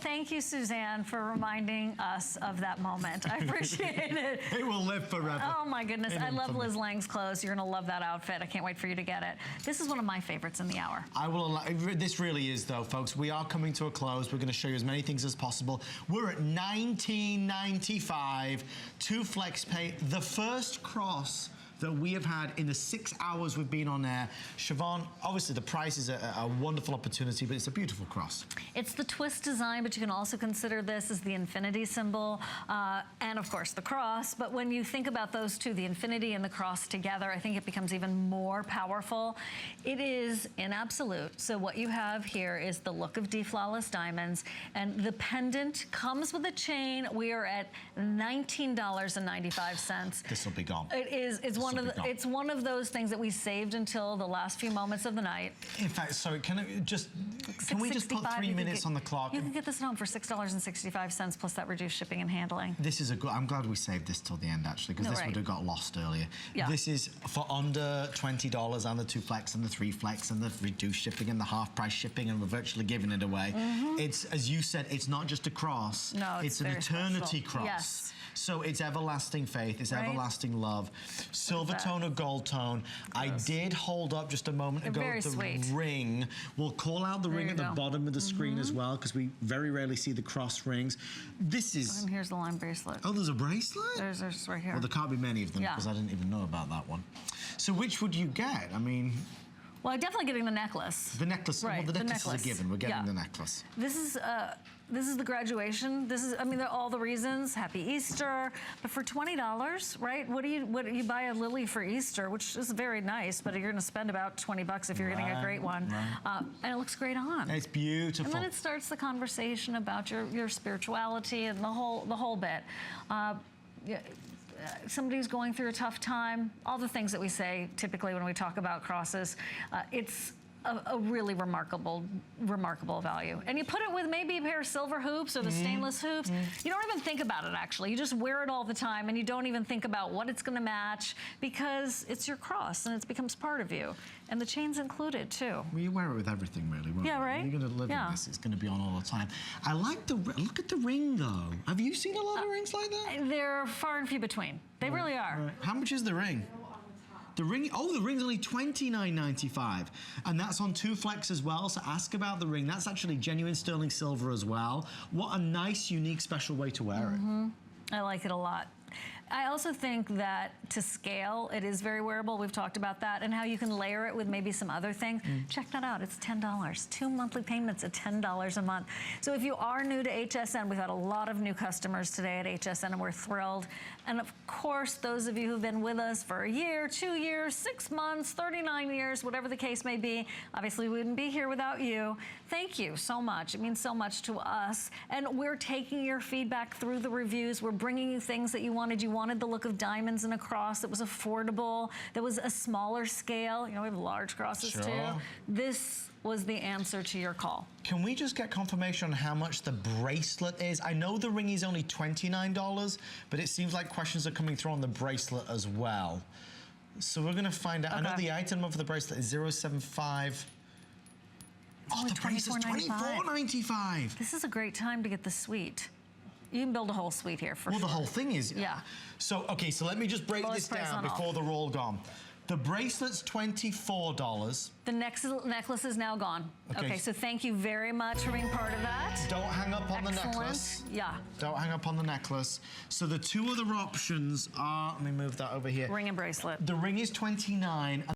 thank you, Suzanne, for reminding us of that moment. I appreciate it. It will live forever. Oh my goodness, I love Liz Lang's clothes. You're gonna love that outfit. I can't wait for you to get it. This is one of my favorites in the hour. I will allow, this really is though, folks. We are coming to a close. We're gonna show you as many things as possible. We're at $19.95, 2 flex pay, the first cross that we have had in the 6 hours we've been on air. Siobhan, obviously the price is a wonderful opportunity, but it's a beautiful cross. It's the twist design, but you can also consider this as the infinity symbol, and of course the cross. But when you think about those two, the infinity and the cross together, I think it becomes even more powerful. It is in absolute. So what you have here is the look of flawless diamonds, and the pendant comes with a chain. We are at $19.95. This will be gone. It's one of those things that we saved until the last few moments of the night. In fact, sorry, can we just put 3 minutes on the clock? You can get this at home for $6.65 plus that reduced shipping and handling. This is a good, I'm glad we saved this till the end actually, because this would have got lost earlier. Yeah. This is for under $20 and the 2 flex and the 3 flex and the reduced shipping and the half price shipping, and we're virtually giving it away. It's, as you said, it's not just a cross. No, it's an eternity cross. Yes. So it's everlasting faith, it's everlasting love. Silver tone or gold tone. I did hold up just a moment ago the ring. We'll call out the ring at the bottom of the screen as well, because we very rarely see the cross rings. This is... And here's the line bracelet. Oh, there's a bracelet? There's right here. Well, there can't be many of them because I didn't even know about that one. So which would you get? I mean... Well, I'm definitely getting the necklace. The necklace, well, the necklace is a given. We're getting the necklace. This is the graduation. This is, I mean, all the reasons. Happy Easter. But for $20, right? What do you buy a lily for Easter, which is very nice, but you're going to spend about $20 if you're getting a great one. And it looks great on. It's beautiful. And then it starts the conversation about your spirituality and the whole bit. Somebody's going through a tough time, all the things that we say typically when we talk about crosses, it's a really remarkable value. And you put it with maybe a pair of silver hoops or the stainless hoops. You don't even think about it, actually. You just wear it all the time, and you don't even think about what it's going to match, because it's your cross and it becomes part of you. And the chain's included too. Well, you wear it with everything, really, won't you? Right? You're going to live in this. It's going to be on all the time. I like the... Look at the ring, though. Have you seen a lot of rings like that? They're far and few between. They really are. Right. How much is the ring? The ring, the ring's only $29.95, and that's on 2 flex as well, so ask about the ring. That's actually genuine sterling silver as well. What a nice, unique, special way to wear it. I like it a lot. I also think that to scale, it is very wearable. We've talked about that, and how you can layer it with maybe some other things. Check that out. It's $10. 2 monthly payments at $10 a month. So if you are new to HSN, we've had a lot of new customers today at HSN, and we're thrilled. And of course, those of you who've been with us for a year, 2 years, 6 months, 39 years, whatever the case may be, obviously we wouldn't be here without you. Thank you so much. It means so much to us. And we're taking your feedback through the reviews. We're bringing you things that you wanted. You wanted the look of diamonds in a cross that was affordable, that was a smaller scale. You know, we have large crosses too. This was the answer to your call. Can we just get confirmation on how much the bracelet is? I know the ring is only $29, but it seems like questions are coming through on the bracelet as well. So we're gonna find out. I know the item of the bracelet is 075. Oh, the bracelet's $24.95. This is a great time to get the suite. You can build a whole suite here for sure. Well, the whole thing is. Yeah. So, okay, so let me just break this down before they're all gone. The bracelet's $24. The necklace is now gone. Okay, so thank you very much for being part of that. Don't hang up on the necklace. Yeah. Don't hang up on the necklace. So the 2 other options are, let me move that over here. Ring and bracelet. The ring is $29.